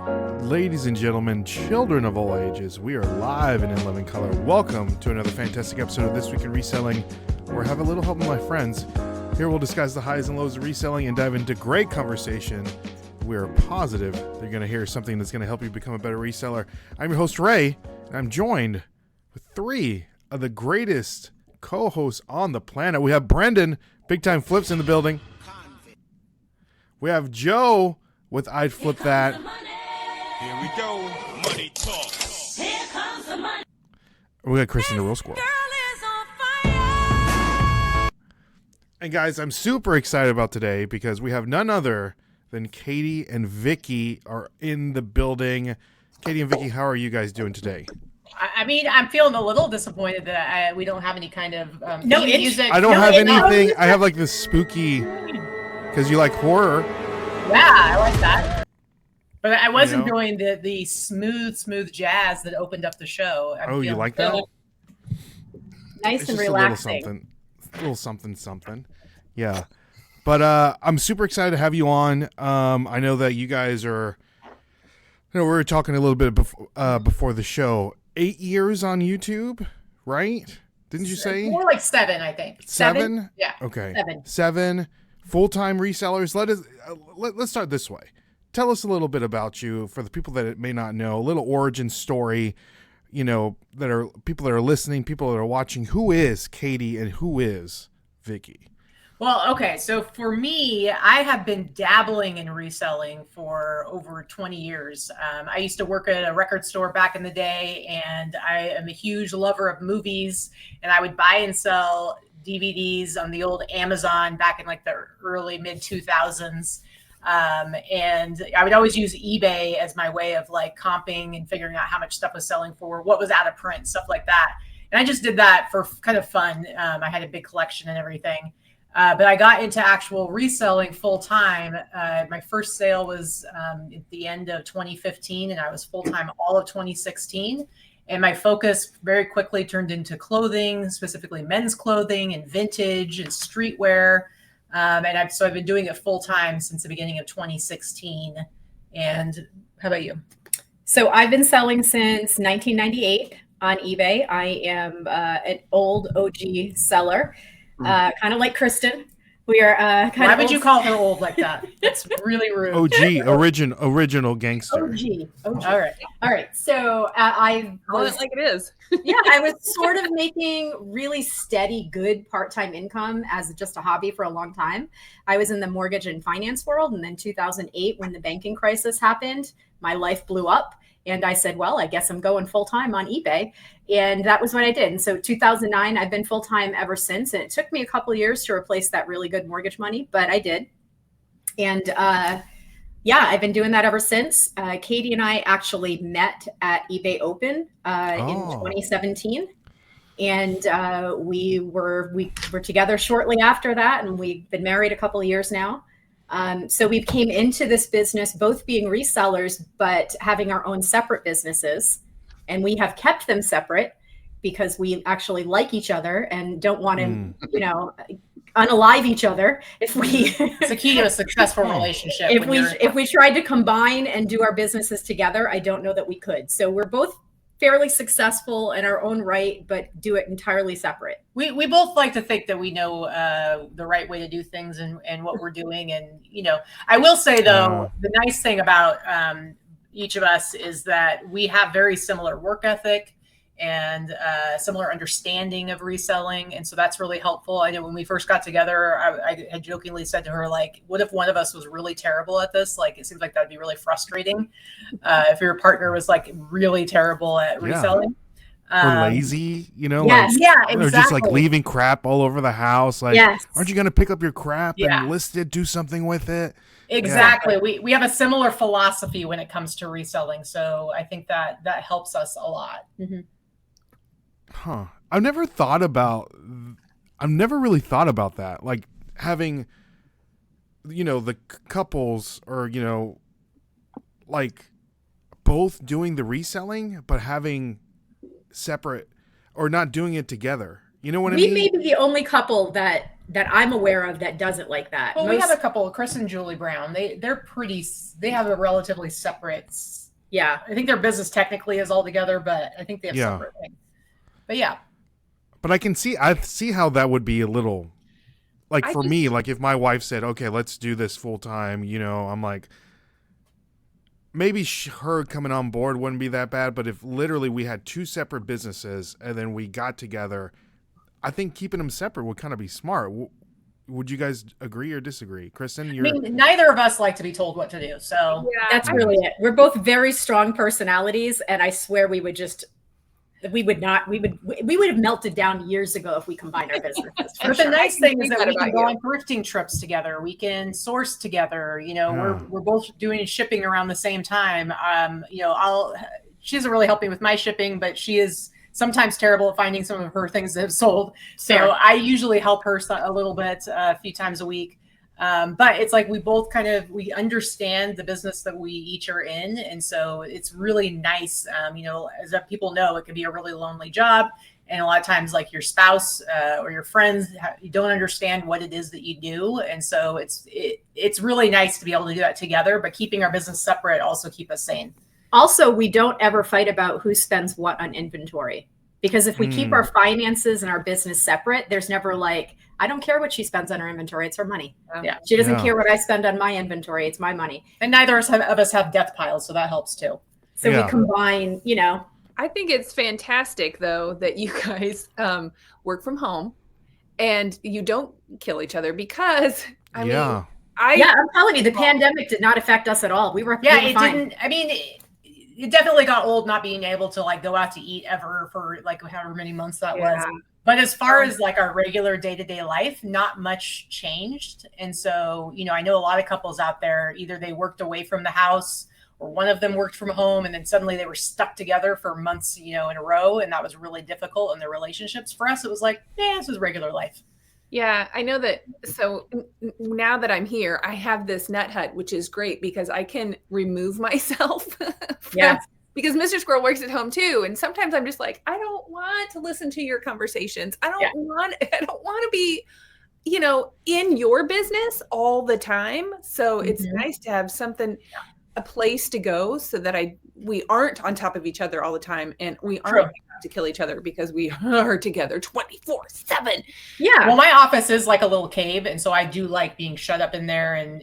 Ladies and gentlemen, children of all ages, we are live and in living color. Welcome to another fantastic episode of This Week in Reselling, where I have a little help with my friends. Here we'll discuss the highs and lows of reselling and dive into great conversation. We're positive you're going to hear something that's going to help you become a better reseller. I'm your host, Ray, and I'm joined with three of the greatest co-hosts on the planet. We have Brendan, Big Time Flips, in the building. We have Joe with I'd Flip That. Here we go. Money talk. Here comes the money. We got Kristen, the Real Squirrel. And guys, I'm super excited about today because we have none other than Katy and Vikki are in the building. Katy and Vikki, how are you guys doing today? I mean, I'm feeling a little disappointed that we don't have any kind of music. I don't have anything. I have like this spooky, because you like horror. Yeah, I like that. But I was enjoying the smooth jazz that opened up the show. You like that? Nice and relaxing. A little something. Yeah. But I'm super excited to have you on. I know that you guys are, we were talking a little bit before the show. 8 years on YouTube, right? Didn't you say? More like 7, I think. 7? Yeah. Okay. 7 full-time resellers. Let's start this way. Tell us a little bit about you for the people that may not know, a little origin story, that are people that are listening, people that are watching. Who is Katy and who is Vikki? Well, okay. So for me, I have been dabbling in reselling for over 20 years. I used to work at a record store back in the day, and I am a huge lover of movies, and I would buy and sell DVDs on the old Amazon back in like the early mid 2000s. And I would always use eBay as my way of like comping and figuring out how much stuff was selling for, what was out of print, stuff like that. And I just did that for kind of fun. I had a big collection and everything. But I got into actual reselling full time. My first sale was at the end of 2015, and I was full time all of 2016. And my focus very quickly turned into clothing, specifically men's clothing and vintage and streetwear. And I've been doing it full time since the beginning of 2016. And how about you? So I've been selling since 1998 on eBay. I am an old OG seller, kind of like Kristen. We are Why would you call her old like that? That's really rude. OG, original gangster. OG. All right. So I was like it is. Yeah, I was sort of making really steady, good part-time income as just a hobby for a long time. I was in the mortgage and finance world, and then 2008, when the banking crisis happened, my life blew up. And I said, well, I guess I'm going full-time on eBay. And that was what I did. And so 2009, I've been full-time ever since. And it took me a couple of years to replace that really good mortgage money, but I did. And I've been doing that ever since. Katy and I actually met at eBay Open in 2017. And we were together shortly after that. And we've been married a couple of years now. So we came into this business both being resellers, but having our own separate businesses. And we have kept them separate because we actually like each other and don't want to, unalive each other. If we, it's the key to a successful relationship. If we tried to combine and do our businesses together, I don't know that we could. So we're both fairly successful in our own right, but do it entirely separate. We both like to think that we know the right way to do things and what we're doing. And, I will say, though, the nice thing about each of us is that we have very similar work ethic and similar understanding of reselling. And so that's really helpful. I know when we first got together, I had jokingly said to her, like, what if one of us was really terrible at this? Like, it seems like that'd be really frustrating if your partner was like really terrible at reselling. Or lazy, Yes, exactly. Or just like leaving crap all over the house. Like, aren't you going to pick up your crap and list it, do something with it? Exactly. Yeah. We have a similar philosophy when it comes to reselling. So I think that helps us a lot. Mm-hmm. Huh. I've never really thought about that. Like having, the couples or, like both doing the reselling, but having separate or not doing it together. You know what I mean? We may be the only couple that that I'm aware of that does it like that. Well, we have a couple, Chris and Julie Brown. They have a relatively separate. Yeah, I think their business technically is all together, but I think they have separate things. But yeah. But I see how that would be a little, like for me, like if my wife said, okay, let's do this full time, I'm like, maybe her coming on board wouldn't be that bad. But if literally we had two separate businesses and then we got together, I think keeping them separate would kind of be smart. Would you guys agree or disagree? Kristen, I mean, neither of us like to be told what to do. So that's really it. We're both very strong personalities. And I swear we would have melted down years ago if we combined our businesses. But the nice thing is that we can go on thrifting trips together. We can source together. We're both doing shipping around the same time. She doesn't really help me with my shipping, but she is sometimes terrible at finding some of her things that have sold. So I usually help her a little bit, a few times a week. But it's like we both we understand the business that we each are in. And so it's really nice. As people know, it can be a really lonely job. And a lot of times like your spouse or your friends, you don't understand what it is that you do. And so it's really nice to be able to do that together, but keeping our business separate also keep us sane. Also, we don't ever fight about who spends what on inventory, because if we keep our finances and our business separate, there's never like, I don't care what she spends on her inventory. It's her money. Yeah. She doesn't care what I spend on my inventory. It's my money. And neither of us have death piles. So that helps too. So we combine, I think it's fantastic though, that you guys work from home and you don't kill each other, because I'm telling you, the pandemic did not affect us at all. We were it fine. Didn't. I mean, it definitely got old not being able to like go out to eat ever for like however many months that was. But as far as like our regular day-to-day life, not much changed. And so, I know a lot of couples out there, either they worked away from the house or one of them worked from home, and then suddenly they were stuck together for months, in a row. And that was really difficult in their relationships. For us, it was like, this was regular life. Yeah, I know that. So now that I'm here, I have this nut hut, which is great because I can remove myself. Because Mr. Squirrel works at home too. And sometimes I'm just like, I don't want to listen to your conversations. I don't want to be, in your business all the time. So it's nice to have a place to go so that we aren't on top of each other all the time, and we aren't to kill each other because we are together 24/7. Yeah. Well, my office is like a little cave. And so I do like being shut up in there. And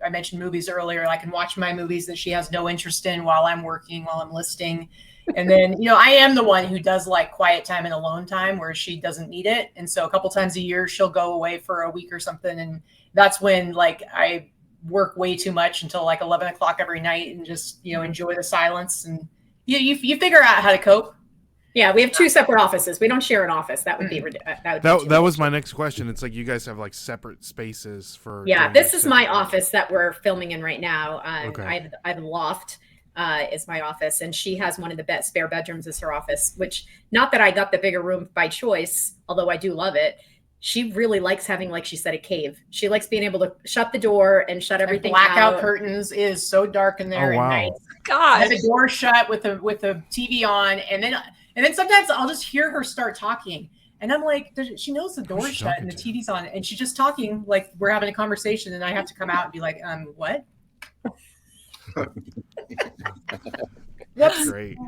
I mentioned movies earlier. I can watch my movies that she has no interest in while I'm working, while I'm listing. And then, I am the one who does like quiet time and alone time where she doesn't need it. And so a couple times a year, she'll go away for a week or something. And that's when like I work way too much until like 11 o'clock every night and just, enjoy the silence. And you figure out how to cope. Yeah, we have two separate offices. We don't share an office. That would be that was my next question. It's like you guys have like separate spaces for. Yeah, this is my office that we're filming in right now. I have a loft is my office, and she has one of the best spare bedrooms as her office. Which, not that I got the bigger room by choice, although I do love it. She really likes having, like she said, a cave. She likes being able to shut the door and shut everything out. Blackout curtains is so dark in there at night. God, have the door shut with the TV on, and then sometimes I'll just hear her start talking. And I'm like, she knows the door's shut and the TV's on, and she's just talking like we're having a conversation, and I have to come out and be like, what? That's great.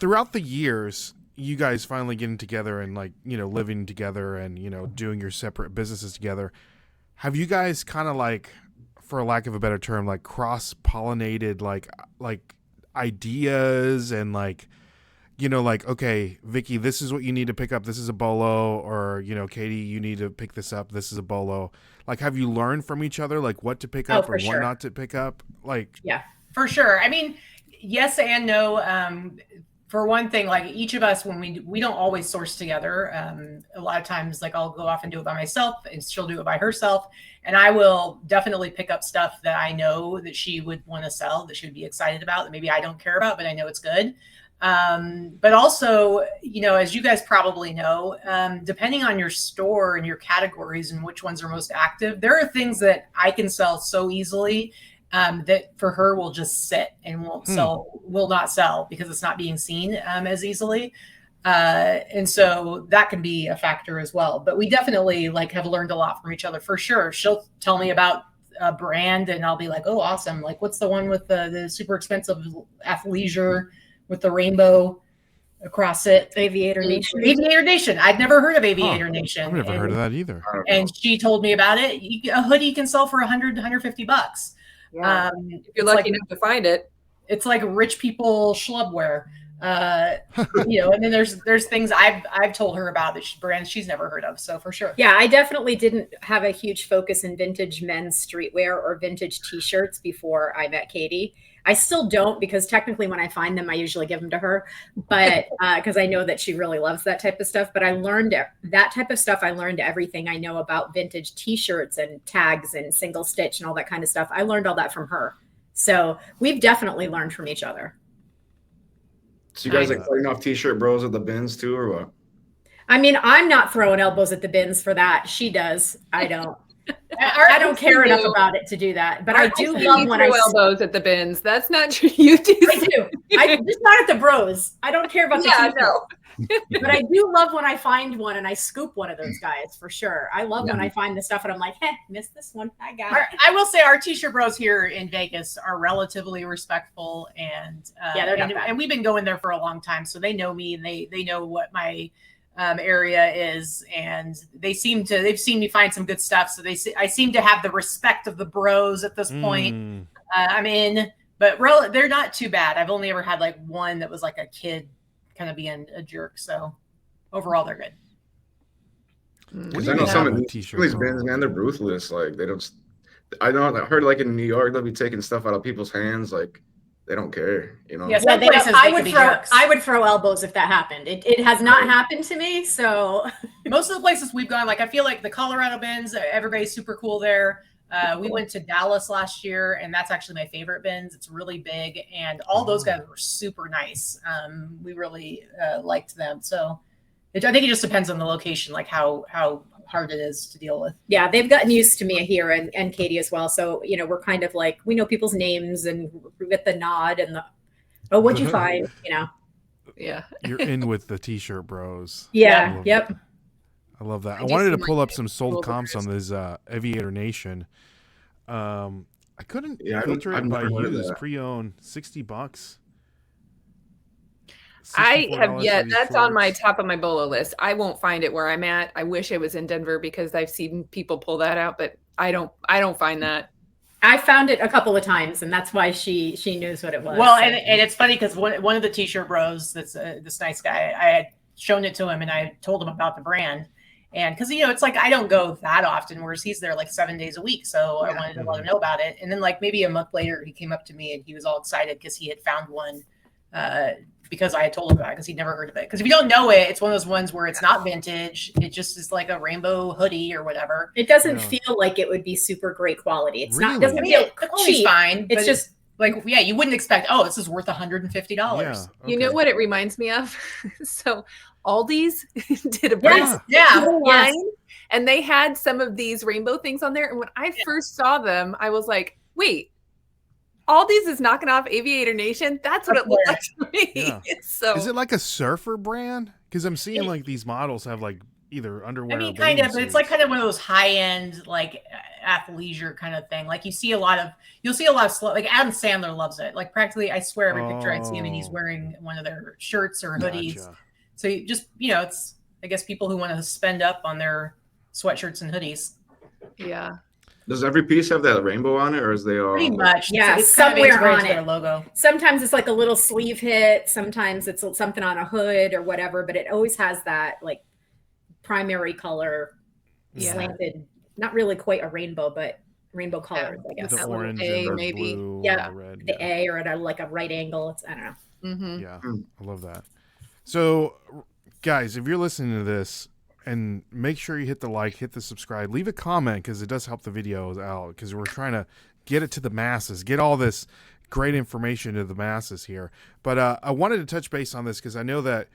Throughout the years, you guys finally getting together and like, living together and, doing your separate businesses together. Have you guys kind of like, for lack of a better term, like cross-pollinated, like ideas and like, like, okay, Vikki, this is what you need to pick up. This is a bolo, or, Katy, you need to pick this up. This is a bolo. Like, have you learned from each other, like what to pick up or what not to pick up? Like, yeah, for sure. I mean, yes and no. For one thing, like each of us, when we don't always source together. A lot of times, like I'll go off and do it by myself, and she'll do it by herself. And I will definitely pick up stuff that I know that she would want to sell, that she would be excited about, that maybe I don't care about, but I know it's good. But also, as you guys probably know, depending on your store and your categories and which ones are most active, there are things that I can sell so easily that for her will just sit and will not sell because it's not being seen as easily. And so that can be a factor as well. But we definitely like have learned a lot from each other for sure. She'll tell me about a brand and I'll be like, oh, awesome. Like, what's the one with the super expensive athleisure with the rainbow across it? Aviator Nation. Aviator Nation. I'd never heard of Aviator Nation. I've never heard of that either. And she told me about it. A hoodie you can sell for $100, $150. Yeah. If you're lucky enough to find it. It's like rich people schlubwear. And then there's things I've told her about that brands she's never heard of. So for sure. Yeah, I definitely didn't have a huge focus in vintage men's streetwear or vintage t-shirts before I met Katy. I still don't, because technically when I find them, I usually give them to her, but because I know that she really loves that type of stuff. But I learned that type of stuff. I learned everything I know about vintage t-shirts and tags and single stitch and all that kind of stuff. I learned all that from her. So we've definitely learned from each other. So you guys like cutting off t-shirt bros at the bins too, or what? I mean, I'm not throwing elbows at the bins for that. She does. I don't. I don't care enough about it to do that. But I do love when I throw elbows at the bins. That's not true. You do. I do. Just not at the bros. I don't care about the t-shirt. No. But I do love when I find one and I scoop one of those guys for sure. I love when I find the stuff and I'm like, missed this one. I got it. I will say our t-shirt bros here in Vegas are relatively respectful and they're not bad. And we've been going there for a long time, so they know me and they know what my area is, and they've seen me find some good stuff. So I seem to have the respect of the bros at this point. I'm in, but they're not too bad. I've only ever had like one that was like a kid kind of being a jerk. So overall, they're good. Because I know some of these bands, man, they're ruthless. Like I heard like in New York, they'll be taking stuff out of people's hands. Like they don't care, you know. Yes, I would throw elbows if that happened. It has not happened to me. So most of the places we've gone, like I feel like the Colorado bins, everybody's super cool there. We went to Dallas last year, and that's actually my favorite bins. It's really big, and all those guys were super nice. We really liked them. So I think it just depends on the location, like how hard it is to deal with. Yeah, they've gotten used to me here and Katy as well. So, we're kind of like, we know people's names and we get the nod and what'd you find, Yeah. You're in with the t-shirt bros. Yeah. Yep. I love that. I wanted to pull up some sold comps on this Aviator Nation. I couldn't filter it by used pre-owned. $60. I have yet. That's on my top of my bolo list. I won't find it where I'm at. I wish it was in Denver because I've seen people pull that out, but I don't find that. I found it a couple of times, and that's why she knows what it was. Well, and it's funny because one of the t-shirt bros, that's this nice guy, I had shown it to him and I told him about the brand. And because, it's like I don't go that often, whereas he's there like 7 days a week. So I wanted to let him know about it. And then like maybe a month later, he came up to me and he was all excited because he had found one because I had told him about it because he'd never heard of it. Because if you don't know it, it's one of those ones where it's not vintage. It just is like a rainbow hoodie or whatever. It doesn't feel like it would be super great quality. It's really? not. Doesn't feel cheap. Fine. It's just like, you wouldn't expect, this is worth $150. Yeah, okay. You know what it reminds me of? So Aldi's did a line, and they had some of these rainbow things on there. And when I first saw them, I was like, wait, Aldi's is knocking off Aviator Nation? That's what it looked like to me. Yeah. So is it like a surfer brand? Because I'm seeing like these models have like either underwear. I mean, kind of, but it's like kind of one of those high-end like athleisure kind of thing. Like you'll see a lot of like Adam Sandler loves it. Like practically, I swear every picture I see him and he's wearing one of their shirts or hoodies. Gotcha. So you just, it's, I guess, people who want to spend up on their sweatshirts and hoodies. Yeah. Does every piece have that rainbow on it, or is they all pretty much? Yeah, it's somewhere kind of on it. Their logo. Sometimes it's like a little sleeve hit. Sometimes it's something on a hood or whatever. But it always has that like primary color slanted. Not really quite a rainbow, but rainbow colors, I guess. The orange, A, and maybe. blue, Yeah, red. the A or at like a right angle. I don't know. Mm-hmm. Yeah, I love that. So, guys, if you're listening to this, and make sure you hit the like, hit the subscribe, leave a comment because it does help the videos out because we're trying to get it to the masses, get all this great information to the masses here. But I wanted to touch base on this because I know that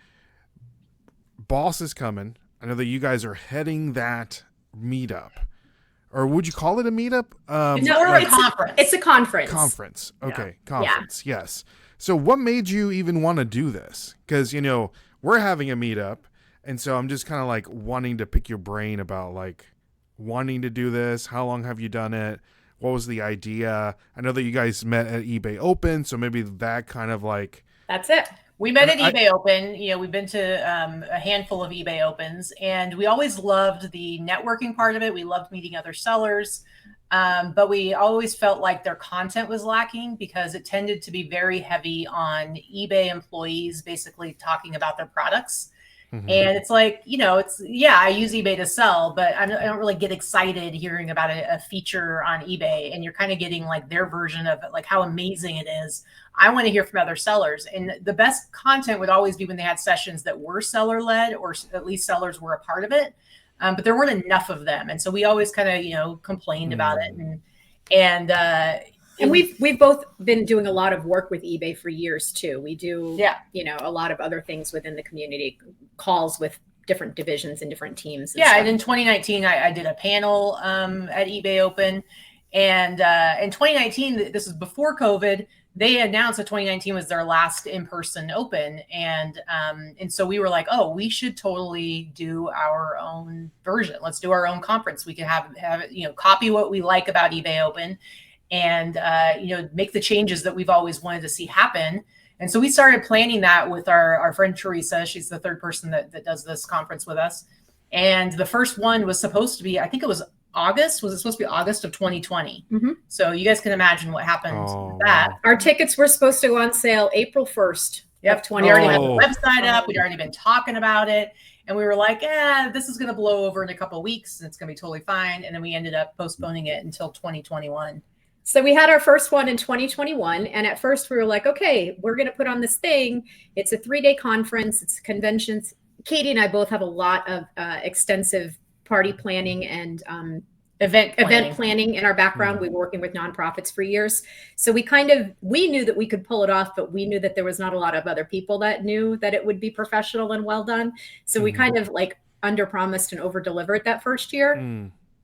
Boss is coming. I know that you guys are heading that meetup. Or would you call it a meetup? It's a conference. It's a conference. Conference. Okay, conference, yes. So what made you even want to do this? Because, we're we're having a meetup, and so I'm just kind of like wanting to pick your brain about like wanting to do this. How long have you done it? What was the idea? I know that you guys met at eBay Open, so maybe that kind of like... That's it. We met at eBay Open. You know, we've been to a handful of eBay Opens, and we always loved the networking part of it. We loved meeting other sellers, but we always felt like their content was lacking because it tended to be very heavy on eBay employees basically talking about their products. And it's like, you know, I use eBay to sell, but I don't really get excited hearing about a feature on eBay. And you're kind of getting like their version of it, like how amazing it is. I want to hear from other sellers. And the best content would always be when they had sessions that were seller led, or at least sellers were a part of it. But there weren't enough of them. And so we always kind of, you know, complained about it. And we've both been doing a lot of work with eBay for years too. We do, you know, a lot of other things within the community, calls with different divisions and different teams. And in 2019, I did a panel at eBay Open, and in 2019, this was before COVID. They announced that 2019 was their last in-person open, and so we were like, oh, we should totally do our own version. Let's do our own conference. We can have it, you know, copy what we like about eBay Open, and you know, make the changes that we've always wanted to see happen. And so we started planning that with our friend Teresa. She's the third person that does this conference with us. And the first one was supposed to be, I think it was August. Was it supposed to be August of 2020? So you guys can imagine what happened with that. Our tickets were supposed to go on sale April 1st of 2020. We already had the website up. We'd already been talking about it. And we were like, this is going to blow over in a couple of weeks. And it's going to be totally fine. And then we ended up postponing it until 2021. So we had our first one in 2021. And at first we were like, okay, we're going to put on this thing. It's a 3-day conference. It's conventions. Katy and I both have a lot of extensive party planning and event planning in our background. We were working with nonprofits for years. So we knew that we could pull it off, but we knew that there was not a lot of other people that knew that it would be professional and well done. So we kind of like under promised and over delivered that first year.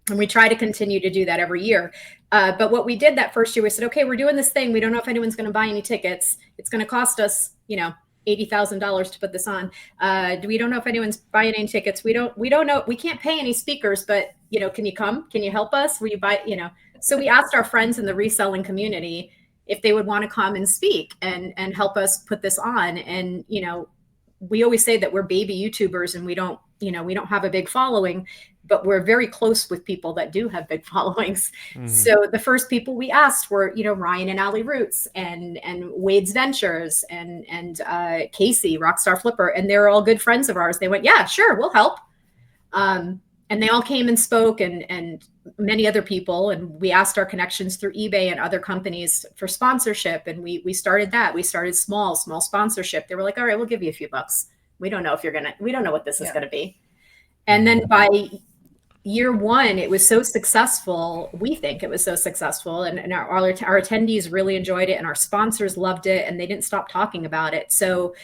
And we try to continue to do that every year. But what we did that first year, we said, okay, we're doing this thing. We don't know if anyone's going to buy any tickets. It's going to cost us, you know, $80,000 to put this on. We don't know if anyone's buying any tickets. We don't know. We can't pay any speakers, but, you know, can you come? Can you help us? Will you buy, you know? So we asked our friends in the reselling community if they would want to come and speak and help us put this on. And, you know, we always say that we're baby YouTubers and we don't have a big following, but we're very close with people that do have big followings. So the first people we asked were, you know, Ryan and Allie Roots and Wade's Ventures and Casey, Rockstar Flipper. And they're all good friends of ours. They went, yeah, sure, we'll help. And they all came and spoke and many other people. And we asked our connections through eBay and other companies for sponsorship. And we started that. We started small sponsorship. They were like, all right, we'll give you a few bucks. We don't know we don't know what this is going to be. And then by year one, it was so successful. We think it was so successful, and our attendees really enjoyed it, and our sponsors loved it, and they didn't stop talking about it. So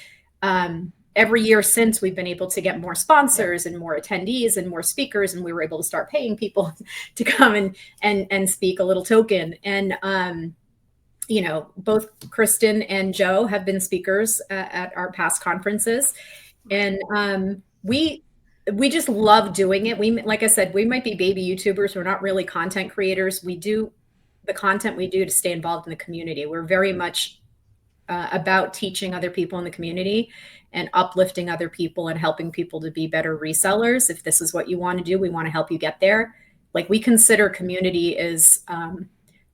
every year since, we've been able to get more sponsors and more attendees and more speakers, and we were able to start paying people to come and speak a little token. And you know, both Kristen and Joe have been speakers at our past conferences, and we just love doing it. Like I said, we might be baby YouTubers. We're not really content creators. We do the content we do to stay involved in the community. We're very much about teaching other people in the community and uplifting other people and helping people to be better resellers. If this is what you want to do, we want to help you get there. Like, we consider community is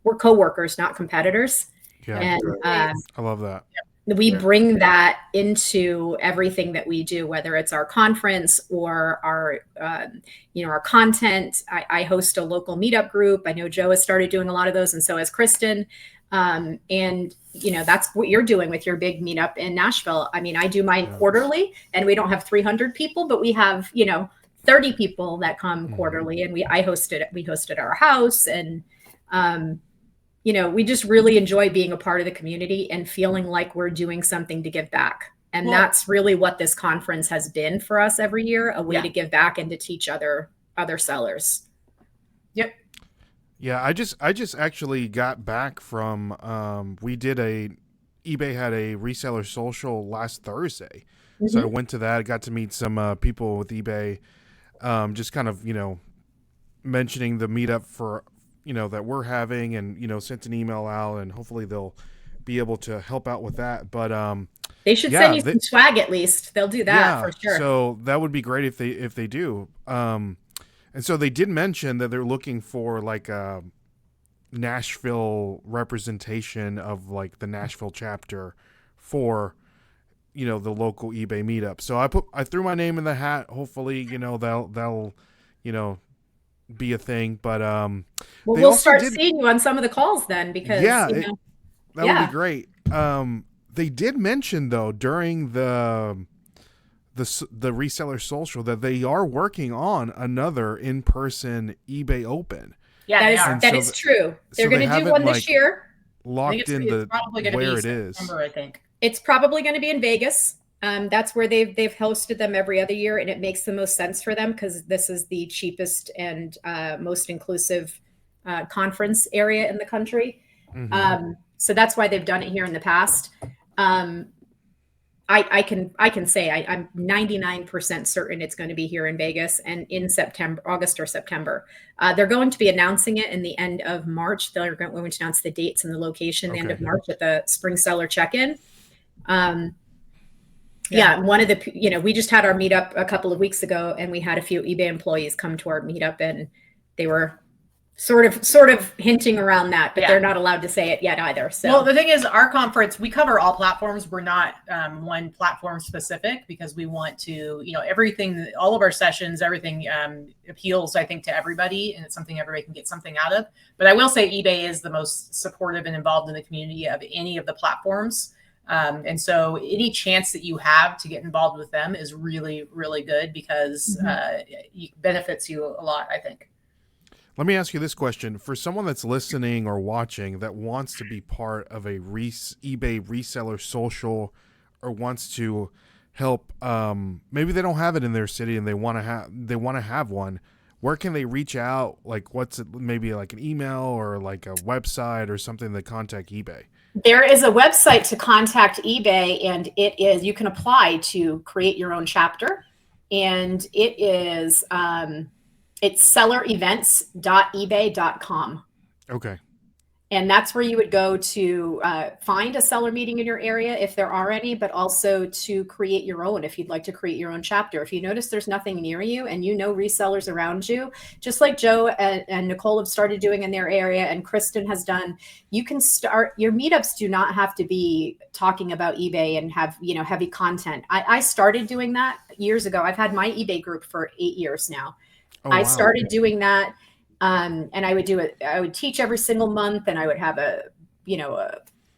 we're coworkers, not competitors. Yeah, and I love that. We bring that into everything that we do, whether it's our conference or our, our content. I host a local meetup group. I know Joe has started doing a lot of those, and so has Kristen. And, you know, that's what you're doing with your big meetup in Nashville. I mean, I do mine quarterly, and we don't have 300 people, but we have, 30 people that come quarterly, and we hosted our house, and, we just really enjoy being a part of the community and feeling like we're doing something to give back. And that's really what this conference has been for us every year, a way to give back and to teach other sellers. Yep. Yeah, I just actually got back from eBay had a reseller social last Thursday. So I went to that. I got to meet some people with eBay, just kind of, mentioning the meetup for, that we're having, and, sent an email out, and hopefully they'll be able to help out with that. But they should send you some swag at least. They'll do that for sure. So that would be great if they do. And so they did mention that they're looking for like a Nashville representation of like the Nashville chapter for the local eBay meetup. So I threw my name in the hat. Hopefully, they'll be a thing. But we'll start seeing you on some of the calls then, because that would be great. They did mention though during the reseller social that they are working on another in-person eBay Open. Yeah, that is true. They're going to do one this year. Locked in where it is. I think it's probably going to be in Vegas. That's where they've hosted them every other year, and it makes the most sense for them because this is the cheapest and most inclusive conference area in the country. So that's why they've done it here in the past. I can say I'm 99% certain it's going to be here in Vegas and in August or September. They're going to be announcing it in the end of March. They're going to announce the dates and the location the end of March at the Spring Seller Check-in. One of the, we just had our meetup a couple of weeks ago, and we had a few eBay employees come to our meetup, and they were sort of hinting around that, but they're not allowed to say it yet either. So, well, the thing is, our conference, we cover all platforms. We're not one platform specific because we want to, everything, all of our sessions, everything appeals, I think, to everybody, and it's something everybody can get something out of. But I will say eBay is the most supportive and involved in the community of any of the platforms. And so any chance that you have to get involved with them is really, really good because it benefits you a lot, I think. Let me ask you this question. For someone that's listening or watching that wants to be part of a eBay reseller social or wants to help, maybe they don't have it in their city and they want to have one, where can they reach out? Like what's it, maybe like an email or like a website or something to contact eBay? There is a website to contact eBay, and it is, you can apply to create your own chapter, and it is, it's sellerevents.ebay.com. Okay. And that's where you would go to find a seller meeting in your area, if there are any, but also to create your own, if you'd like to create your own chapter. If you notice there's nothing near you and resellers around you, just like Joe and Nicole have started doing in their area and Kristen has done, you can start, your meetups do not have to be talking about eBay and have, heavy content. I started doing that years ago. I've had my eBay group for 8 years now. I started doing that. And I would do it. I would teach every single month, and I would have a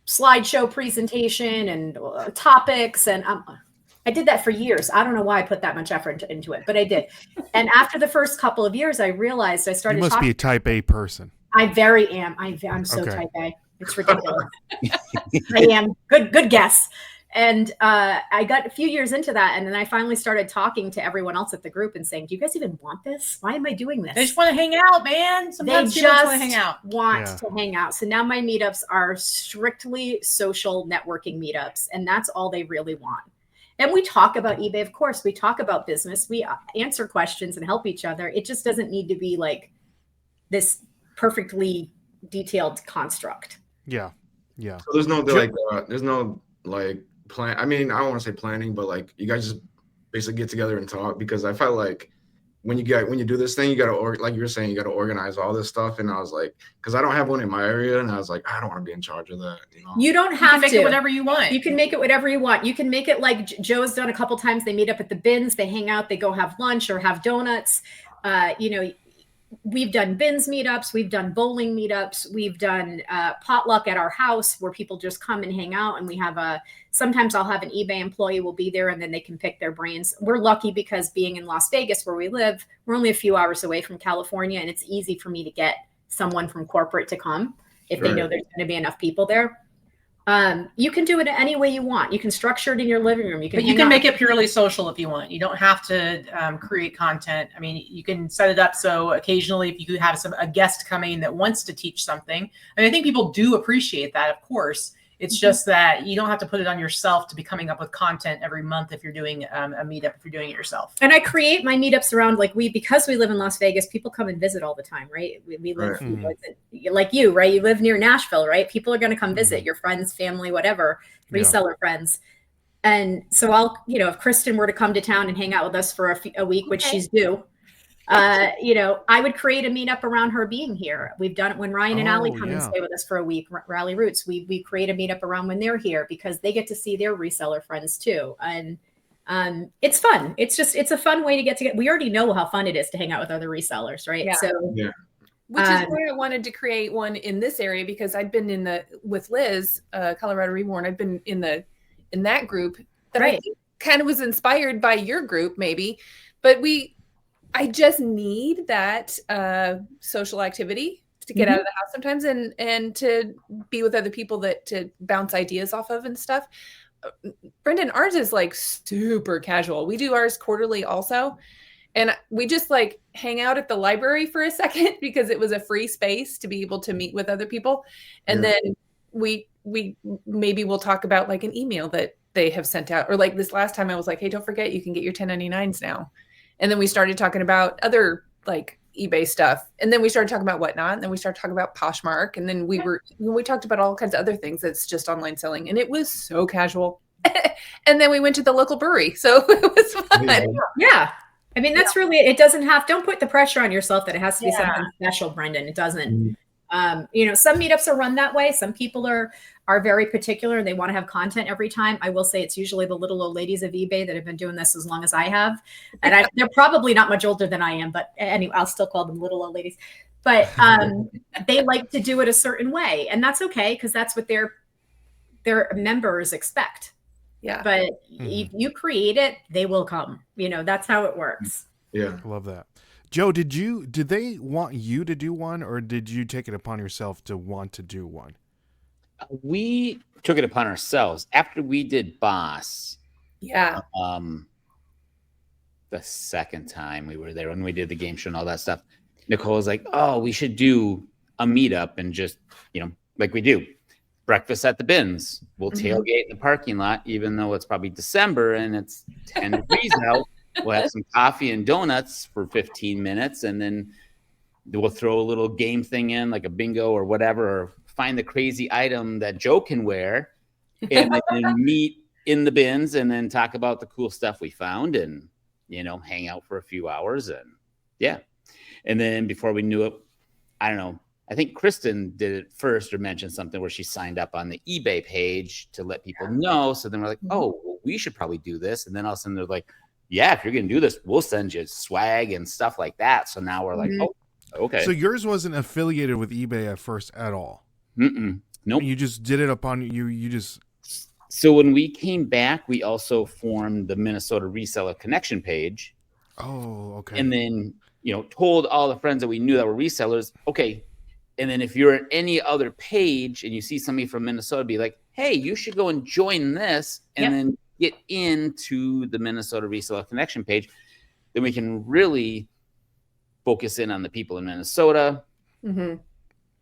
slideshow presentation and topics. And I did that for years. I don't know why I put that much effort into it, but I did. And after the first couple of years, I realized I started. You must be a type A person. I very am. I'm so type A. It's ridiculous. I am. Good guess. And I got a few years into that, and then I finally started talking to everyone else at the group and saying, "Do you guys even want this? Why am I doing this?" They just want to hang out, man. Sometimes they just want to hang out. To hang out. So now my meetups are strictly social networking meetups, and that's all they really want. And we talk about eBay, of course. We talk about business. We answer questions and help each other. It just doesn't need to be like this perfectly detailed construct. Yeah. So there's no plan. I mean, I don't want to say planning, but like you guys just basically get together and talk, because I felt like when you do this thing, you got to like you were saying, you got to organize all this stuff. And I was like, because I don't have one in my area, and I was like, I don't want to be in charge of that. You don't have to make it whatever you want. You can make it whatever you want. You can make it like Joe's done a couple times. They meet up at the bins, they hang out, they go have lunch or have donuts. We've done bins meetups, we've done bowling meetups, we've done potluck at our house where people just come and hang out, and we have sometimes I'll have an eBay employee will be there, and then they can pick their brains. We're lucky because being in Las Vegas where we live, we're only a few hours away from California, and it's easy for me to get someone from corporate to come if they know there's going to be enough people there. You can do it any way you want. You can structure it in your living room. You can make it purely social if you want. You don't have to create content. I mean, you can set it up so occasionally if you have a guest coming that wants to teach something. I mean, I think people do appreciate that, of course. It's just that you don't have to put it on yourself to be coming up with content every month if you're doing a meetup, if you're doing it yourself. And I create my meetups around because we live in Las Vegas, people come and visit all the time, right? We live like you, right? You live near Nashville, right? People are going to come visit, your friends, family, whatever, reseller friends. And so I'll, if Kristen were to come to town and hang out with us for a week, which she's due, I would create a meetup around her being here. We've done it when Ryan and Allie come and stay with us for a week, Rally Roots. We create a meetup around when they're here because they get to see their reseller friends too. And it's fun. It's a fun way to get together. We already know how fun it is to hang out with other resellers, right? Yeah. So which is why I wanted to create one in this area, because I'd been with Liz, Colorado Reborn. I've been in that group that I think kind of was inspired by your group maybe, but I just need that social activity to get out of the house sometimes and to be with other people to bounce ideas off of and stuff. Brendan, ours is like super casual. We do ours quarterly also. And we just like hang out at the library for a second because it was a free space to be able to meet with other people. And then we maybe we'll talk about like an email that they have sent out, or like this last time I was like, hey, don't forget, you can get your 1099s now. And then we started talking about other like eBay stuff. And then we started talking about Whatnot. And then we started talking about Poshmark. And then we talked about all kinds of other things that's just online selling. And it was so casual. And then we went to the local brewery. So it was fun. Yeah. I mean, that's really, it doesn't don't put the pressure on yourself that it has to be something special, Brendan. It doesn't. Some meetups are run that way. Some people are very particular and they want to have content every time. I will say it's usually the little old ladies of eBay that have been doing this as long as I have. And they're probably not much older than I am, but anyway, I'll still call them little old ladies. But they like to do it a certain way. And that's okay, because that's what their members expect. Yeah. But if you create it, they will come. That's how it works. Yeah. I love that. Joe, did they want you to do one, or did you take it upon yourself to want to do one? We took it upon ourselves after we did Boss. Yeah. The second time we were there when we did the game show and all that stuff, Nicole was like, "Oh, we should do a meetup and just, like we do. Breakfast at the bins. We'll tailgate in the parking lot, even though it's probably December and it's 10 degrees out. We'll have some coffee and donuts for 15 minutes, and then we'll throw a little game thing in, like a bingo or whatever, or find the crazy item that Joe can wear, and then meet in the bins and then talk about the cool stuff we found and, hang out for a few hours. And yeah. And then before we knew it, I don't know, I think Kristen did it first or mentioned something where she signed up on the eBay page to let people know. So then we're like, oh, well, we should probably do this. And then all of a sudden they're like, yeah, if you're going to do this, we'll send you swag and stuff like that. So now we're like, oh, okay. So yours wasn't affiliated with eBay at first at all? Nope. You just did it upon you just... So when we came back, we also formed the Minnesota Reseller Connection page. Oh, okay. And then, told all the friends that we knew that were resellers, okay. And then if you're at any other page and you see somebody from Minnesota, be like, hey, you should go and join this and then get into the Minnesota Reseller Connection page. Then we can really focus in on the people in Minnesota. Mm-hmm.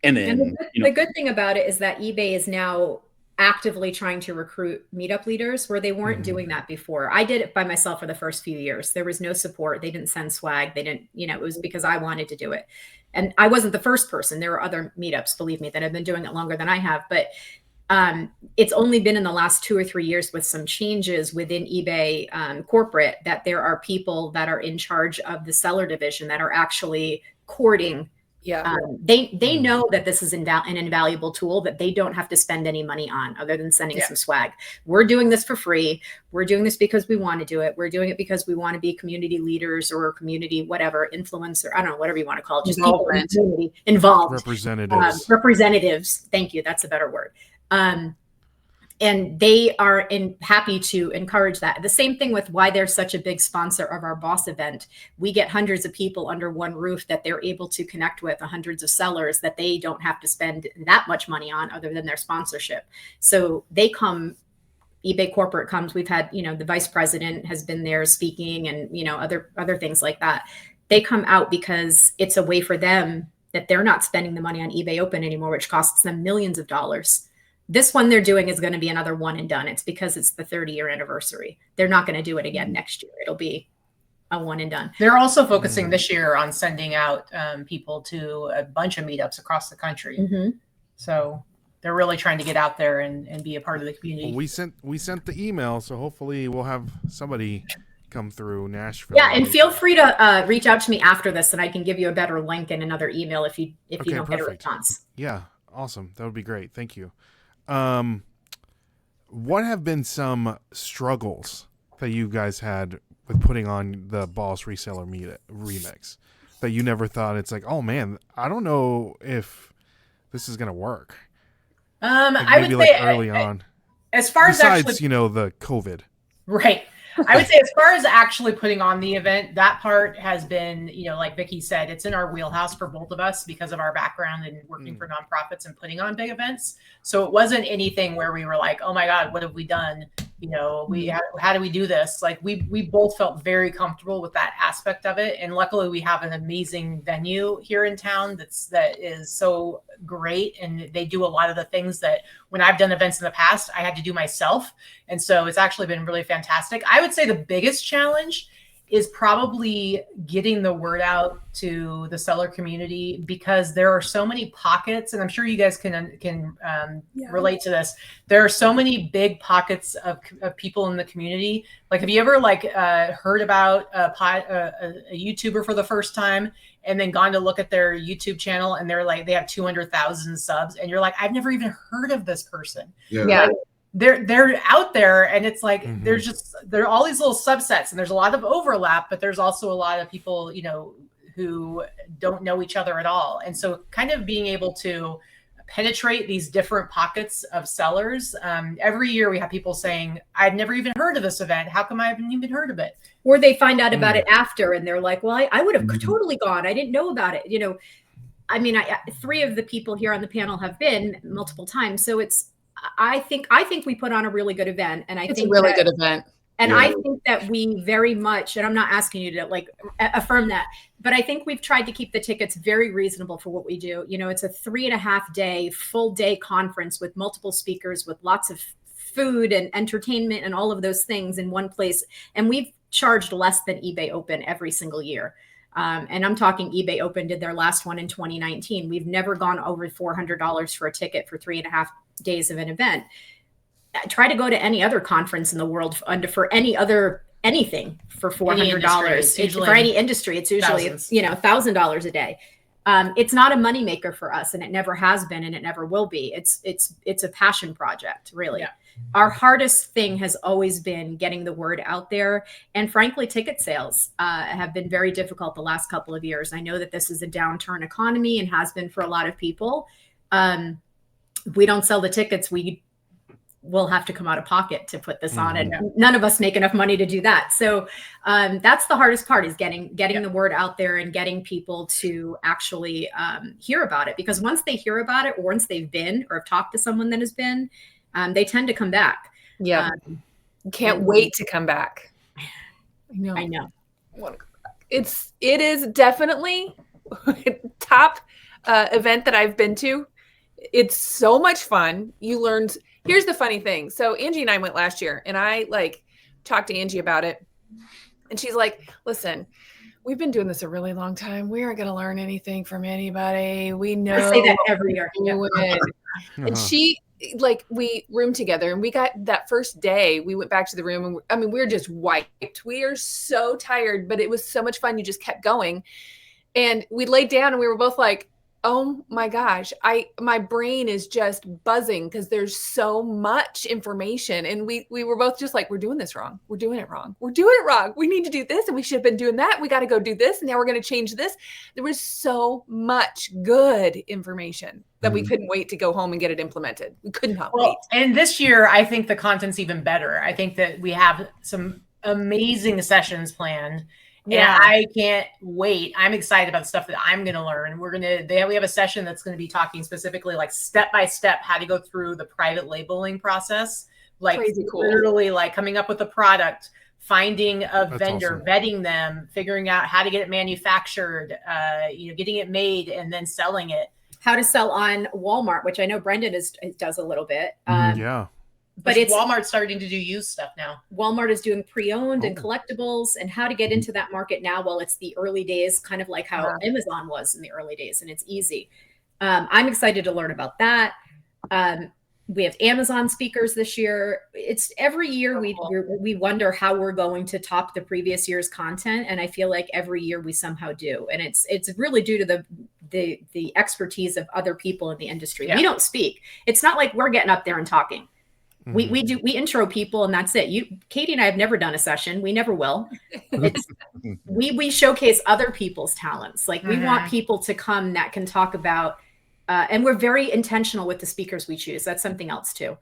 And then the good thing about it is that eBay is now actively trying to recruit meetup leaders where they weren't doing that before. I did it by myself for the first few years. There was no support. They didn't send swag. They didn't, it was because I wanted to do it. And I wasn't the first person. There were other meetups, believe me, that have been doing it longer than I have. But it's only been in the last 2 or 3 years with some changes within eBay corporate that there are people that are in charge of the seller division that are actually courting. Yeah. They know that this is an invaluable tool that they don't have to spend any money on other than sending some swag. We're doing this for free. We're doing this because we want to do it. We're doing it because we want to be community leaders or community, whatever, influencer. I don't know, whatever you want to call it. Just people in the community involved. Representatives. Thank you. That's a better word. And they are happy to encourage that. The same thing with why they're such a big sponsor of our Boss event. We get hundreds of people under one roof that they're able to connect with, hundreds of sellers that they don't have to spend that much money on other than their sponsorship. So they come, eBay corporate comes, we've had, the vice president has been there speaking and, other things like that. They come out because it's a way for them that they're not spending the money on eBay Open anymore, which costs them millions of dollars. This one they're doing is going to be another one and done. It's because it's the 30-year anniversary. They're not going to do it again next year. It'll be a one and done. They're also focusing this year on sending out people to a bunch of meetups across the country. Mm-hmm. So they're really trying to get out there and be a part of the community. Well, we sent the email, so hopefully we'll have somebody come through Nashville. Yeah, and feel free to reach out to me after this, and I can give you a better link and another email if you don't get a response. Yeah, awesome. That would be great. Thank you. What have been some struggles that you guys had with putting on the Boss Reseller remix that you never thought it's like, oh man, I don't know if this is gonna work? Like I maybe would like say early on. As far as besides, actually, the COVID. right. I would say as far as actually putting on the event, that part has been, like Vikki said, it's in our wheelhouse for both of us because of our background in working for nonprofits and putting on big events. So it wasn't anything where we were like, oh my God, what have we done? How do we do this? Like we both felt very comfortable with that aspect of it. And luckily we have an amazing venue here in town that is so great. And they do a lot of the things that when I've done events in the past, I had to do myself. And so it's actually been really fantastic. I would say the biggest challenge is probably getting the word out to the seller community because there are so many pockets, and I'm sure you guys can relate to this. There are so many big pockets of people in the community. Like, have you ever heard about a YouTuber for the first time and then gone to look at their YouTube channel and they have 200,000 subs, and you're like, I've never even heard of this person. Yeah. They're out there, and it's like there are all these little subsets, and there's a lot of overlap, but there's also a lot of people who don't know each other at all. And so kind of being able to penetrate these different pockets of sellers. Every year we have people saying, I've never even heard of this event. How come I haven't even heard of it? Or they find out about it after and they're like, well, I would have totally gone. I didn't know about it. I mean, three of the people here on the panel have been multiple times. So I think we put on a really good event, and It's a really good event. And I think that we very much, and I'm not asking you to affirm that, but I think we've tried to keep the tickets very reasonable for what we do. It's a 3.5-day full day conference with multiple speakers, with lots of food and entertainment and all of those things in one place. And we've charged less than eBay Open every single year. And I'm talking eBay Open did their last one in 2019. We've never gone over $400 for a ticket for 3.5 days of an event. Try to go to any other conference in the world for anything for $400. For any industry, it's usually $1,000 a day. It's not a moneymaker for us, and it never has been, and it never will be. It's a passion project, really. Yeah. Our hardest thing has always been getting the word out there. And frankly, ticket sales have been very difficult the last couple of years. I know that this is a downturn economy and has been for a lot of people. We don't sell the tickets. We will have to come out of pocket to put this on, and none of us make enough money to do that. So that's the hardest part, is getting the word out there and getting people to actually hear about it. Because once they hear about it, or once they've been or have talked to someone that has been, they tend to come back. Yeah. Can't wait to come back. I know. It is definitely top event that I've been to. It's so much fun. You learned. Here's the funny thing. So Angie and I went last year, and I talked to Angie about it. And she's like, listen, we've been doing this a really long time. We aren't going to learn anything from anybody. We know. I say that every year. And she, we roomed together, and we got that first day, we went back to the room, and we were just wiped. We are so tired, but it was so much fun. You just kept going. And we laid down, and we were both like, oh my gosh, my brain is just buzzing because there's so much information. And we were both just like, we're doing this wrong. We're doing it wrong. We're doing it wrong. We need to do this, and we should have been doing that. We got to go do this, and now we're going to change this. There was so much good information that we couldn't wait to go home and get it implemented. We could not wait. And this year, I think the content's even better. I think that we have some amazing sessions planned. Yeah, and I can't wait. I'm excited about the stuff that I'm going to learn. We have a session that's going to be talking specifically step by step how to go through the private labeling process. Crazy cool. Literally coming up with a product, finding a vendor, awesome. Vetting them, figuring out how to get it manufactured, getting it made and then selling it. how to sell on Walmart, which I know Brendan does a little bit. Yeah. But it's Walmart's starting to do used stuff now. Walmart is doing pre-owned and collectibles, and how to get into that market now. Well, it's the early days, kind of like how Amazon was in the early days, and it's easy. I'm excited to learn about that. We have Amazon speakers this year. It's every year we wonder how we're going to top the previous year's content, and I feel like every year we somehow do, and it's really due to the expertise of other people in the industry. We don't speak. It's not like we're getting up there and talking. We intro people and that's it. Katy and I have never done a session. We never will. We showcase other people's talents. Like we want people to come that can talk about, and we're very intentional with the speakers we choose. That's something else too.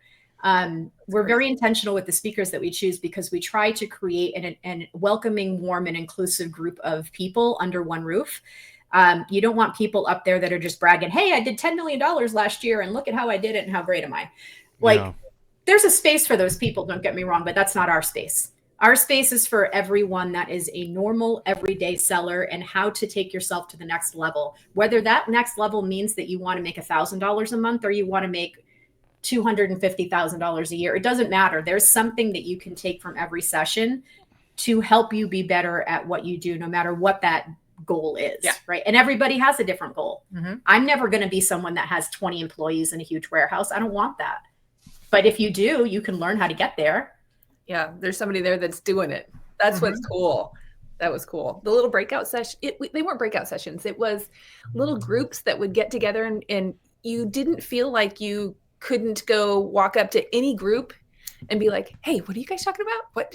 We're very intentional with the speakers that we choose because we try to create an welcoming, warm, and inclusive group of people under one roof. You don't want people up there that are just bragging, hey, I did $10 million last year and look at how I did it and how great am I? There's a space for those people, don't get me wrong, but that's not our space. Our space is for everyone that is a normal, everyday seller and how to take yourself to the next level. Whether that next level means that you want to make $1,000 a month or you want to make $250,000 a year, it doesn't matter. There's something that you can take from every session to help you be better at what you do, no matter what that goal is, right? And everybody has a different goal. I'm never going to be someone that has 20 employees in a huge warehouse. I don't want that. But if you do, you can learn how to get there. Yeah, there's somebody there that's doing it. That's what's cool. That was cool. The little breakout session, they weren't breakout sessions. It was little groups that would get together and you didn't feel like you couldn't go walk up to any group and be like, hey, what are you guys talking about?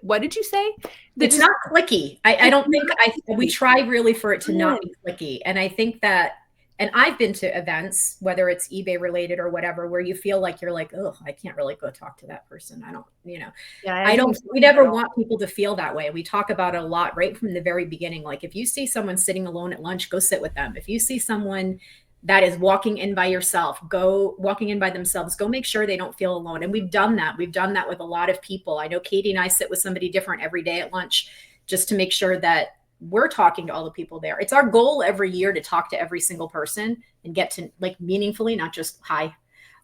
What did you say? It's not clicky. I don't think we try really for it to not be clicky. And I think that, and I've been to events, whether it's eBay related or whatever, where you feel like you're like, oh, I can't really go talk to that person. I don't, we never want people to feel that way. We talk about it a lot right from the very beginning. Like if you see someone sitting alone at lunch, go sit with them. If you see someone that is walking in by themselves, go make sure they don't feel alone. And we've done that. We've done that with a lot of people. I know Katy and I sit with somebody different every day at lunch just to make sure that we're talking to all the people there. It's our goal every year to talk to every single person and get to like meaningfully, not just hi.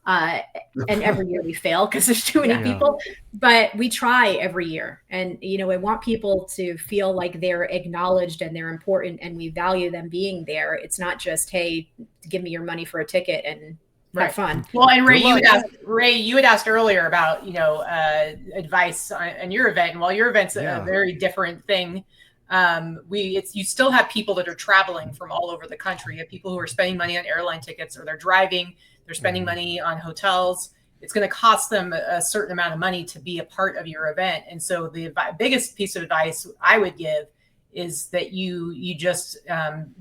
And every year we fail because there's too many people, but we try every year. And, I want people to feel like they're acknowledged and they're important and we value them being there. It's not just, hey, give me your money for a ticket and have fun. Well, and Ray, you had asked earlier about, advice on your event. And while your event's a very different thing, you still have people that are traveling from all over the country. You have people who are spending money on airline tickets or they're driving, they're spending money on hotels. It's going to cost them a certain amount of money to be a part of your event. And so the biggest piece of advice I would give is that you just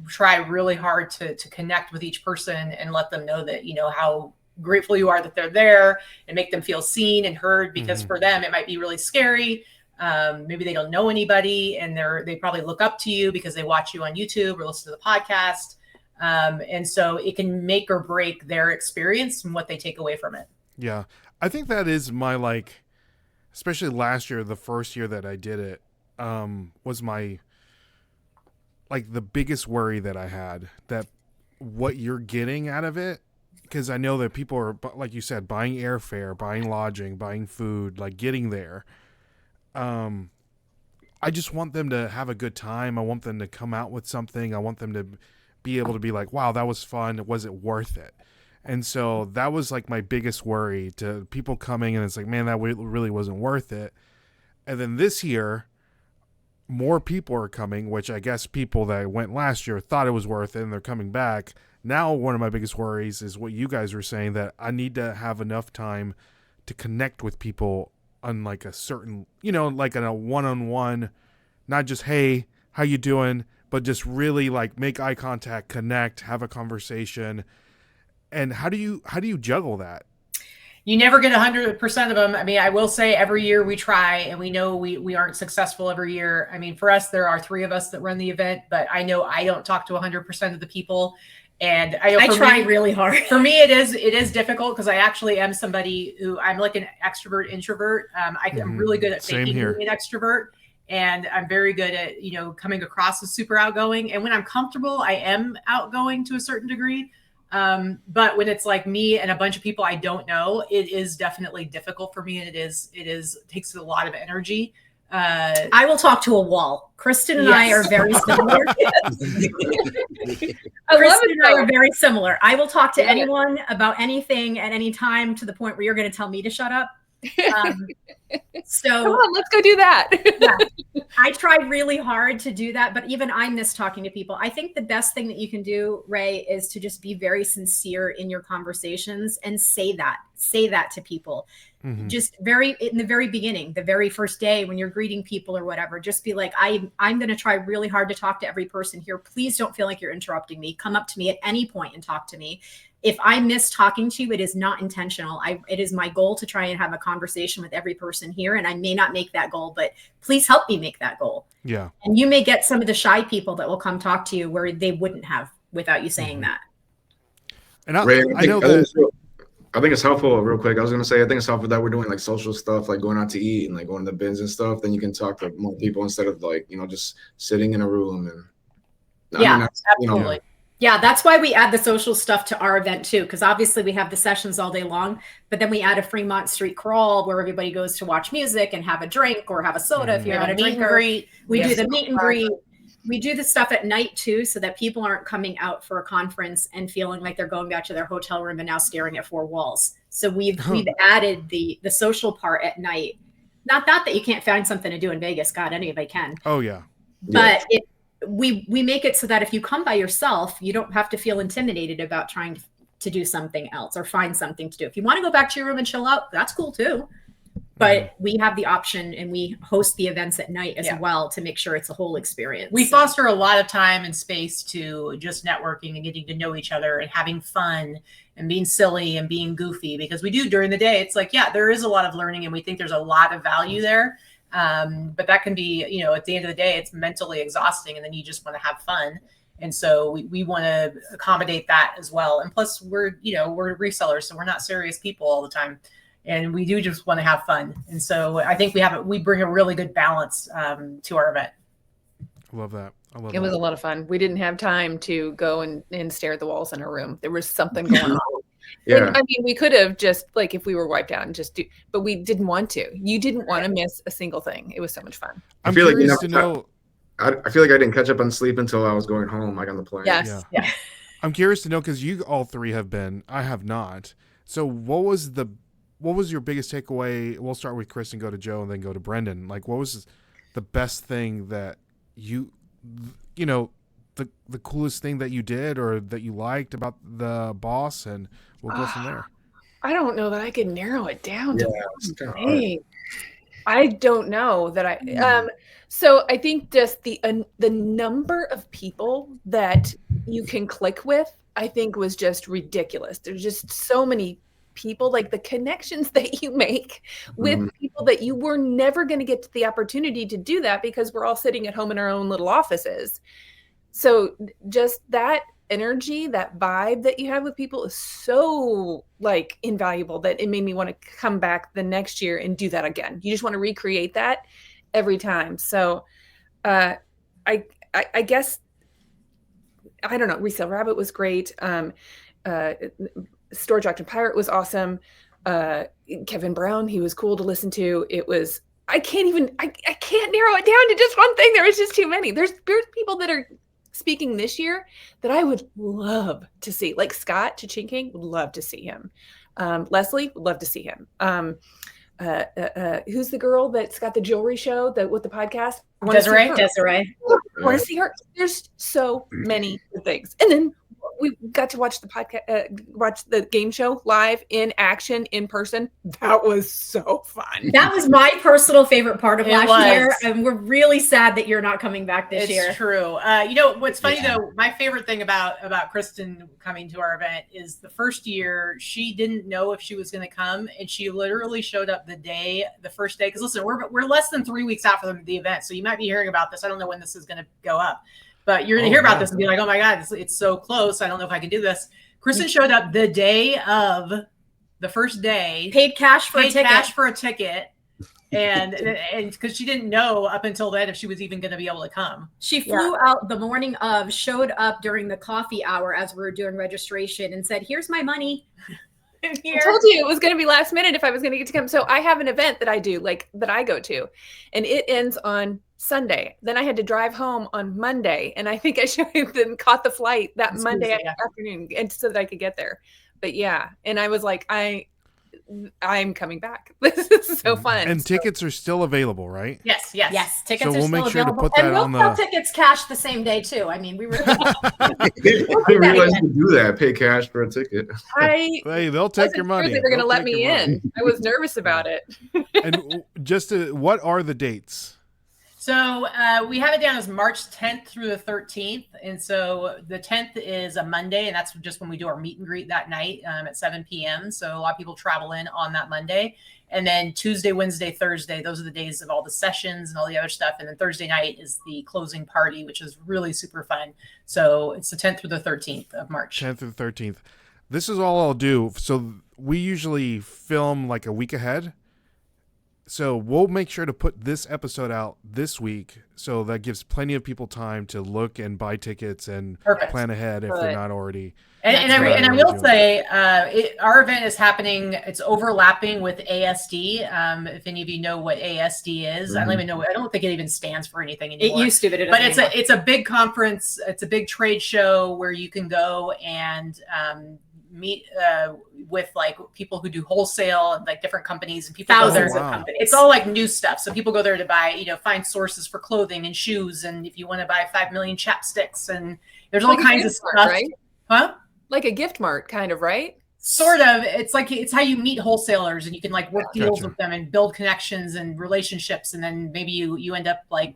try really hard to connect with each person and let them know that, how grateful you are that they're there and make them feel seen and heard, because for them, it might be really scary. Maybe they don't know anybody and they probably look up to you because they watch you on YouTube or listen to the podcast. And so it can make or break their experience and what they take away from it. Yeah. I think that is my, especially last year, the first year that I did it, was my, the biggest worry that I had, that what you're getting out of it. Because I know that people are, like you said, buying airfare, buying lodging, buying food, getting there. I just want them to have a good time. I want them to come out with something. I want them to be able to be like, wow, that was fun. Was it worth it? And so that was my biggest worry, to people coming and it's like, man, that really wasn't worth it. And then this year, more people are coming, which I guess people that went last year thought it was worth it and they're coming back. Now, one of my biggest worries is what you guys were saying, that I need to have enough time to connect with people on a certain, in a one-on-one, not just, hey, how you doing? But just really make eye contact, connect, have a conversation. And how do you juggle that? You never get 100% of them. I mean, I will say every year we try, and we know we aren't successful every year. I mean, for us, there are 3 of us that run the event, but I know I don't talk to 100% of the people. And I try really hard. For me, it is difficult because I actually am somebody who I'm like an extrovert introvert. I'm really good at faking being an extrovert, and I'm very good at coming across as super outgoing. And when I'm comfortable, I am outgoing to a certain degree. But when it's like me and a bunch of people I don't know, it is definitely difficult for me, and it takes a lot of energy. I will talk to a wall. Kristen and I are very similar. Kristen and I are very similar. I will talk to anyone about anything at any time to the point where you're going to tell me to shut up. So come on, let's go do that. Yeah, I try really hard to do that, but even I miss talking to people. I think the best thing that you can do, Ray, is to just be very sincere in your conversations and say that to people. Mm-hmm. Just in the very beginning, the very first day when you're greeting people or whatever, just be like, I'm going to try really hard to talk to every person here. Please don't feel like you're interrupting me. Come up to me at any point and talk to me. If I miss talking to you, it is not intentional. It is my goal to try and have a conversation with every person here. And I may not make that goal, but please help me make that goal. Yeah. And you may get some of the shy people that will come talk to you where they wouldn't have without you saying that. And I think it's helpful, real quick. I was going to say, I think it's helpful that we're doing like social stuff, like going out to eat and like going to the bins and stuff. Then you can talk to more people instead of like, just sitting in a room. And absolutely. Yeah, that's why we add the social stuff to our event too, because obviously we have the sessions all day long, but then we add a Fremont Street crawl where everybody goes to watch music and have a drink or have a soda if you're at a drinker. We do the meet and greet. We do the stuff at night too, so that people aren't coming out for a conference and feeling like they're going back to their hotel room and now staring at four walls. So we've added the social part at night. Not that you can't find something to do in Vegas. God, anybody can. Oh yeah. But we make it so that if you come by yourself, you don't have to feel intimidated about trying to do something else or find something to do. If you want to go back to your room and chill out, that's cool too. But we have the option, and we host the events at night as well to make sure it's a whole experience. We foster a lot of time and space to just networking and getting to know each other and having fun and being silly and being goofy, because we do during the day. It's like, there is a lot of learning, and we think there's a lot of value there. But that can be, at the end of the day, it's mentally exhausting, and then you just want to have fun. And so we want to accommodate that as well. And plus we're resellers, so we're not serious people all the time. And we do just want to have fun. And so I think we bring a really good balance to our event. I love that. It was a lot of fun. We didn't have time to go and stare at the walls in our room. There was something going on. Yeah. I mean, we could have just, like, if we were wiped out and but we didn't want to. You didn't want to miss a single thing. It was so much fun. I'm curious to know. I feel like I didn't catch up on sleep until I was going home, like on the plane. Yes. Yeah. I'm curious to know, because you all three have been. I have not. So what was your biggest takeaway? We'll start with Chris and go to Joe and then go to Brendan. Like, what was the best thing that the coolest thing that you did or that you liked about the Boss? And we'll go from there. I don't know that I could narrow it down to one thing. I don't know that I, so I think just the number of people that you can click with, I think was just ridiculous. There's just so many people, like the connections that you make with people that you were never going to get the opportunity to do that because we're all sitting at home in our own little offices. So just that energy, that vibe that you have with people is so like invaluable that it made me want to come back the next year and do that again. You just want to recreate that every time. So I guess, I don't know, Resale Rabbit was great. Storage Auction Pirate was awesome. Kevin Brown, he was cool to listen to. It was, I can't narrow it down to just one thing. There was just too many. There's people that are speaking this year that I would love to see. Like Scott Chichinking, would love to see him. Leslie, would love to see him. Who's the girl that's got the jewelry show with the podcast? Desiree. I want to see her. There's so many things. And then we got to watch the podcast, watch the game show live in action in person. That was so fun. That was my personal favorite part of last year. And we're really sad that you're not coming back this year. It's true. What's funny though, my favorite thing about Kristen coming to our event is the first year she didn't know if she was going to come, and she literally showed up the first day. Because listen, we're less than 3 weeks out from the event, so you might be hearing about this. I don't know when this is going to go up. But you're going to hear about this and be like, oh my God, it's so close. I don't know if I can do this. Kristen showed up the day of the first day. Paid cash for a ticket. and because she didn't know up until then if she was even going to be able to come. She flew out the morning of, showed up during the coffee hour as we were doing registration and said, "Here's my money." I told you it was going to be last minute if I was going to get to come. So I have an event that I do, like that I go to, and it ends on Sunday. Then I had to drive home on Monday, and I think I should have then caught the flight that Monday afternoon, and so that I could get there. But yeah, and I was like, I'm coming back. This is so fun. And tickets are still available, right? Yes. Tickets So are we'll still make sure to available. put that and we'll on sell the- tickets cash the same day too. I mean, we were. I didn't realize you could do that. Pay cash for a ticket. Hey, they'll take your money. They're going to They'll let take me your money. in. I was nervous about it. And what are the dates? So we have it down as March 10th through the 13th. And so the 10th is a Monday, and that's just when we do our meet and greet that night at 7 p.m. So a lot of people travel in on that Monday. And then Tuesday, Wednesday, Thursday, those are the days of all the sessions and all the other stuff. And then Thursday night is the closing party, which is really super fun. So it's the 10th through the 13th of March. 10th through the 13th. This is all I'll do. So we usually film like a week ahead. So we'll make sure to put this episode out this week, so that gives plenty of people time to look and buy tickets and plan ahead if they're not already. And I will say, our event is happening. It's overlapping with ASD. If any of you know what ASD is, I don't even know. I don't think it even stands for anything anymore. It used to, but it's a big conference. It's a big trade show where you can go and meet with like people who do wholesale and like different companies and people. Thousands of companies. It's all like new stuff. So people go there to buy, find sources for clothing and shoes, and if you want to buy 5 million chapsticks, and there's all kinds of stuff. Right? Huh? Like a gift mart, kind of, right? Sort of. It's how you meet wholesalers, and you can like work deals with them and build connections and relationships, and then maybe you end up like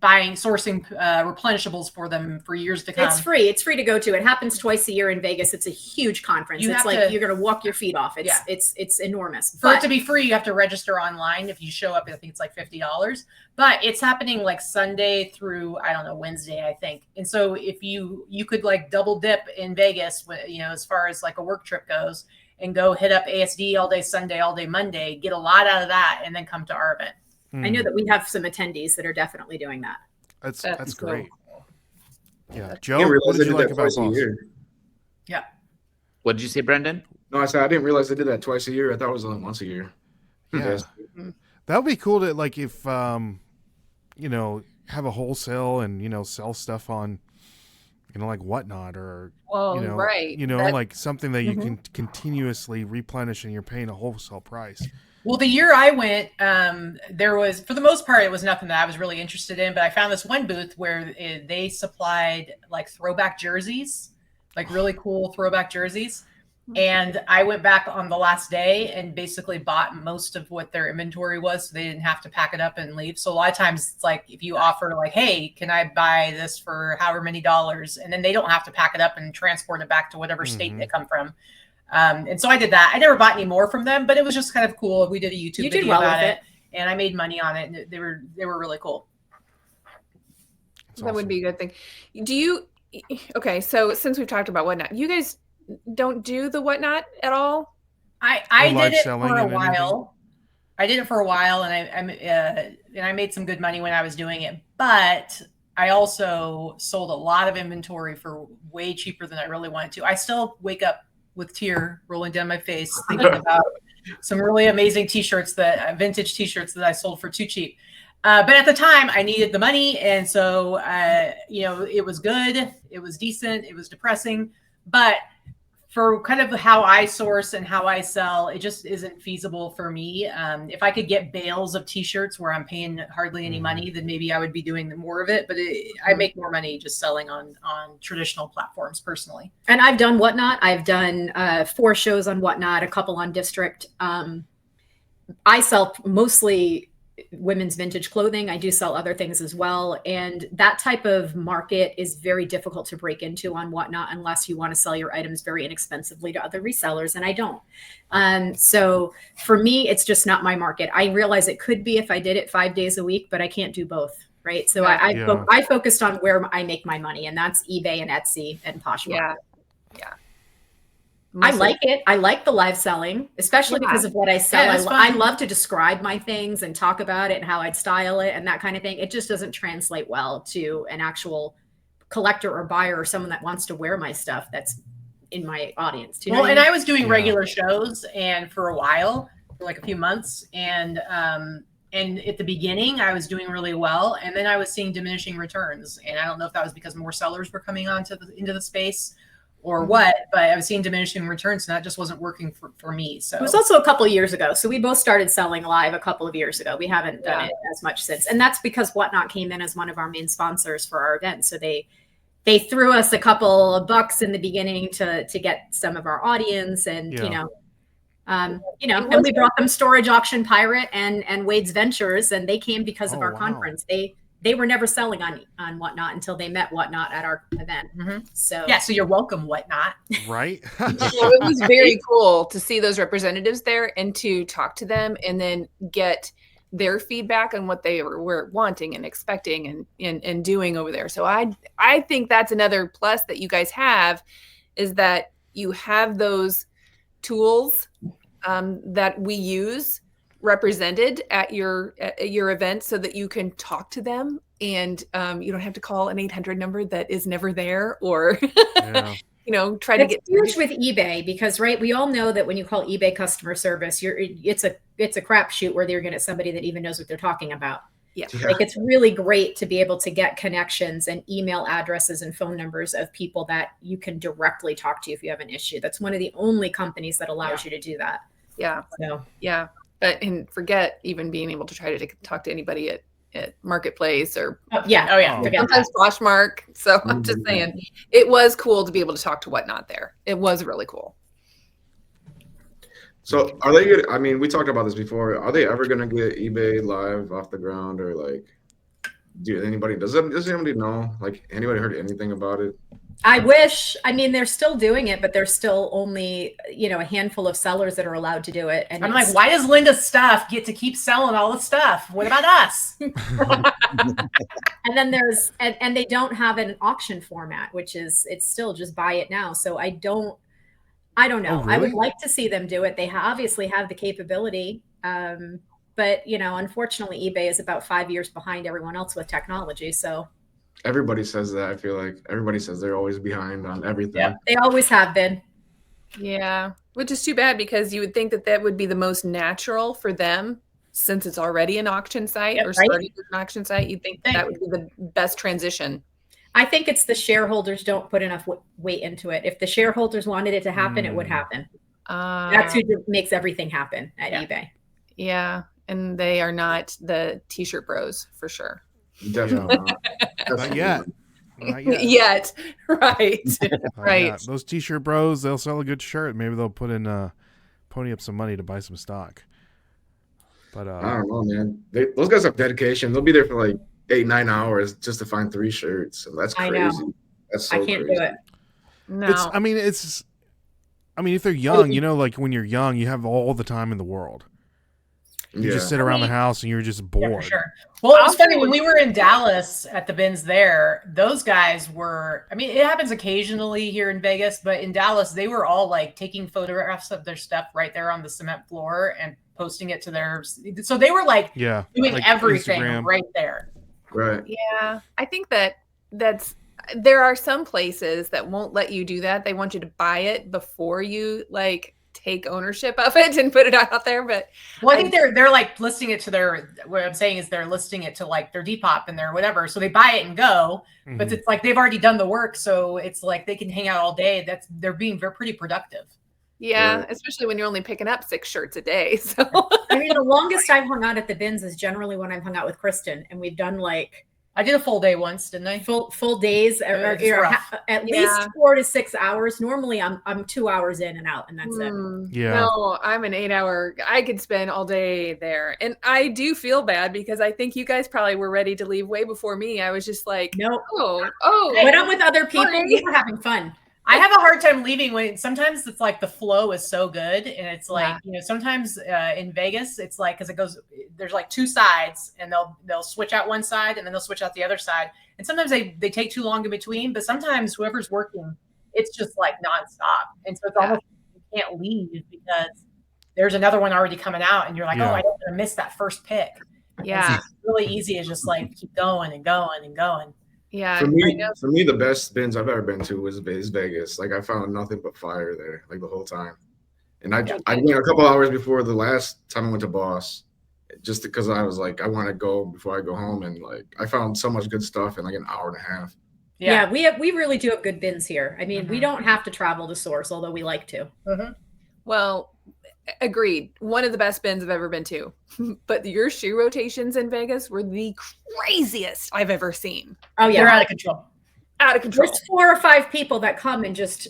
sourcing replenishables for them for years to come. It's free. It's free to go to. It happens twice a year in Vegas. It's a huge conference. You're going to walk your feet off. It's enormous. For it to be free, you have to register online. If you show up, I think it's like $50. But it's happening like Sunday through, I don't know, Wednesday, I think. And so if you could like double dip in Vegas, as far as like a work trip goes, and go hit up ASD all day Sunday, all day Monday, get a lot out of that, and then come to our event. I know that we have some attendees that are definitely doing that. That's great. Yeah, Joe, what did you like about Boss? Yeah. What did you say, Brendan? No, I said I didn't realize they did that twice a year. I thought it was only once a year. Yeah, that would be cool to like if have a wholesale and sell stuff on like Whatnot or like something that you can continuously replenish and you're paying a wholesale price. Well, the year I went, there was, for the most part, it was nothing that I was really interested in, but I found this one booth where they supplied like throwback jerseys, like really cool throwback jerseys. And I went back on the last day and basically bought most of what their inventory was, so they didn't have to pack it up and leave. So a lot of times it's like, if you offer like, hey, can I buy this for however many dollars? And then they don't have to pack it up and transport it back to whatever state they come from. And so I did that. I never bought any more from them, but it was just kind of cool. We did a YouTube video about it, and I made money on it, and they were really cool. That would be a good thing. Okay, so since we've talked about Whatnot, you guys don't do the Whatnot at all? I did it for a while. I did it for a while, and I made some good money when I was doing it, but I also sold a lot of inventory for way cheaper than I really wanted to. I still wake up with tear rolling down my face thinking about some really amazing t-shirts, vintage t-shirts that I sold for too cheap. But at the time I needed the money. And so, it was good. It was decent. It was depressing, but for kind of how I source and how I sell, it just isn't feasible for me. If I could get bales of t-shirts where I'm paying hardly any money, then maybe I would be doing more of it. But I make more money just selling on traditional platforms personally. And I've done Whatnot. I've done 4 shows on Whatnot, a couple on District. I sell mostly women's vintage clothing. I do sell other things as well. And that type of market is very difficult to break into on Whatnot unless you want to sell your items very inexpensively to other resellers. And I don't. So for me, it's just not my market. I realize it could be if I did it 5 days a week, but I can't do both. Right. So I focused on where I make my money, and that's eBay and Etsy and Poshmark. Yeah. I like it. I like the live selling, especially because of what I sell. Yeah, I love to describe my things and talk about it and how I'd style it and that kind of thing. It just doesn't translate well to an actual collector or buyer or someone that wants to wear my stuff that's in my audience. Do you know what I mean? I was doing regular shows and for a while, for like a few months, and at the beginning I was doing really well, and then I was seeing diminishing returns, and I don't know if that was because more sellers were coming into the space or what, but I was seeing diminishing returns, and that just wasn't working for me. So it was also a couple of years ago. So we both started selling live a couple of years ago. We haven't done it as much since. And that's because Whatnot came in as one of our main sponsors for our event. So they threw us a couple of bucks in the beginning to get some of our audience, and and we brought them Storage Auction Pirate and Wade's Ventures, and they came because of our conference. They were never selling on Whatnot until they met Whatnot at our event. So so you're welcome, Whatnot. Right. So it was very cool to see those representatives there and to talk to them and then get their feedback on what they were wanting and expecting and doing over there. So I think that's another plus that you guys have, is that you have those tools that we use represented at your event, so that you can talk to them and you don't have to call an 800 number that is never there, or try to get huge with eBay, because we all know that when you call eBay customer service, it's a crapshoot whether you're going to get somebody that even knows what they're talking about. Like, it's really great to be able to get connections and email addresses and phone numbers of people that you can directly talk to if you have an issue. That's one of the only companies that allows you to do that. And forget even being able to try to talk to anybody at Marketplace or sometimes Poshmark. So I'm just saying, it was cool to be able to talk to Whatnot there. It was really cool. So are they good? I mean, we talked about this before. Are they ever going to get eBay Live off the ground, or like, does anybody know? Like, anybody heard anything about it? I wish. I mean, they're still doing it, but there's still only, a handful of sellers that are allowed to do it. And I'm like, why does Linda's stuff get to keep selling all the stuff? What about us? And then and they don't have an auction format, it's still just buy it now. So I don't know. Oh, really? I would like to see them do it. They obviously have the capability. But unfortunately, eBay is about 5 years behind everyone else with technology. So everybody says that. I feel like everybody says they're always behind on everything. Yeah, they always have been. Yeah, which is too bad, because you would think that would be the most natural for them, since it's already an auction site starting with an auction site. You'd think that would be the best transition. I think it's the shareholders don't put enough weight into it. If the shareholders wanted it to happen, it would happen. That's who makes everything happen at eBay. Yeah, and they are not the T-shirt bros for sure. Definitely Not yet. Yet. Right. Right. Yet. Those T-shirt bros, they'll sell a good shirt. Maybe they'll pony up some money to buy some stock. But I don't know, man. Those guys have dedication. They'll be there for like 8-9 hours just to find 3 shirts. That's crazy. I know. That's so I can't crazy. do it. No. I mean, if they're young, like when you're young, you have all the time in the world. You just sit around the house and you're just bored. Yeah, for sure. Well, it was funny when we were in Dallas at the bins there, those guys were, it happens occasionally here in Vegas, but in Dallas, they were all like taking photographs of their stuff right there on the cement floor and posting it to so they were like doing like everything Instagram. Right there. Right. Yeah. I think there are some places that won't let you do that. They want you to buy it before you take ownership of it and put it out there. But I think they're like listing it to what I'm saying is they're listing it to like their Depop and their whatever. So they buy it and go, but it's like they've already done the work. So it's like they can hang out all day. They're being pretty productive. Yeah, especially when you're only picking up 6 shirts a day. So the longest I've hung out at the bins is generally when I've hung out with Kristen, and we've done I did a full day once, didn't I? Full days, at least 4 to 6 hours. Normally, I'm 2 hours in and out, and that's it. Yeah. No, I'm an 8-hour. I could spend all day there, and I do feel bad because I think you guys probably were ready to leave way before me. I was just like, no, when I'm with other people, we're having fun. I have a hard time leaving when sometimes it's like the flow is so good, and it's like sometimes in Vegas it's like because there's like 2 sides, and they'll switch out one side and then they'll switch out the other side, and sometimes they take too long in between, but sometimes whoever's working, it's just like nonstop, and so it's almost can't leave because there's another one already coming out, and you're like, Yeah. oh, I don't want to miss that first pick. Yeah. And so it's really easy to just like keep going and going and going. Yeah. For I me, know. the best bins I've ever been to is Vegas. Like I found nothing but fire there, like the whole time. And I went a couple hours before the last time I went to Boss, just because I was like, I want to go before I go home, and like I found so much good stuff in like an hour and a half. Yeah, we really do have good bins here. I mean, we don't have to travel to source, although we like to. Well, agreed. One of the best bins I've ever been to. But your shoe rotations in Vegas were the craziest I've ever seen. Oh yeah, They're out of control. Out of control. There's 4 or 5 people that come and just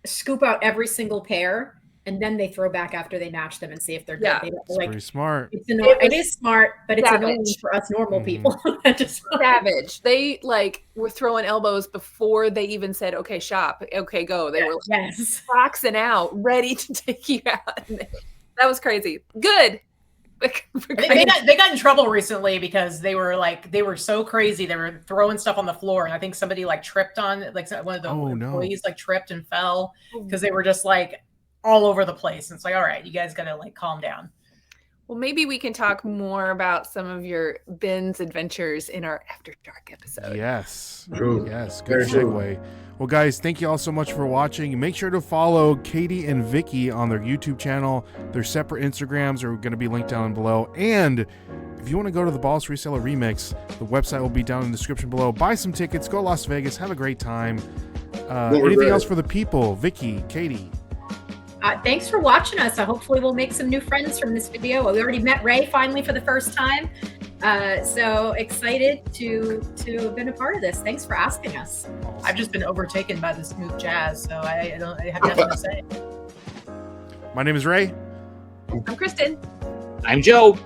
scoop out every single pair, and then they throw back after they match them and see if they're good. Yeah. They don't, It's like, pretty smart. it is smart, but it's savage. annoying for us normal Mhm. people. That just Savage. They like were throwing elbows before they even said, okay, shop. Okay, go. They were yes. boxing out, ready to take you out. That was crazy. Good. They got in trouble recently because they were so crazy. They were throwing stuff on the floor, and I think somebody like tripped on like one of the employees like tripped and fell because they were just like all over the place. And it's like, all right, you guys got to like calm down. Well, maybe we can talk more about some of your bins adventures in our After Dark episode. Yes. True. Yes. Good Very true. segue. Well, guys, thank you all so much for watching. Make sure to follow Katy and Vikki on their YouTube channel. Their separate Instagrams are going to be linked down below. And if you want to go to the Boss Reseller Remix, the website will be down in the description below. Buy some tickets. Go to Las Vegas. Have a great time. Anything else for the people? Vikki, Katy? Thanks for watching us. Hopefully we'll make some new friends from this video. We already met Ray finally for the first time. So excited to have been a part of this. Thanks for asking us. I've just been overtaken by the smooth jazz, so I have nothing to say. My name is Ray. I'm Kristen. I'm Joe.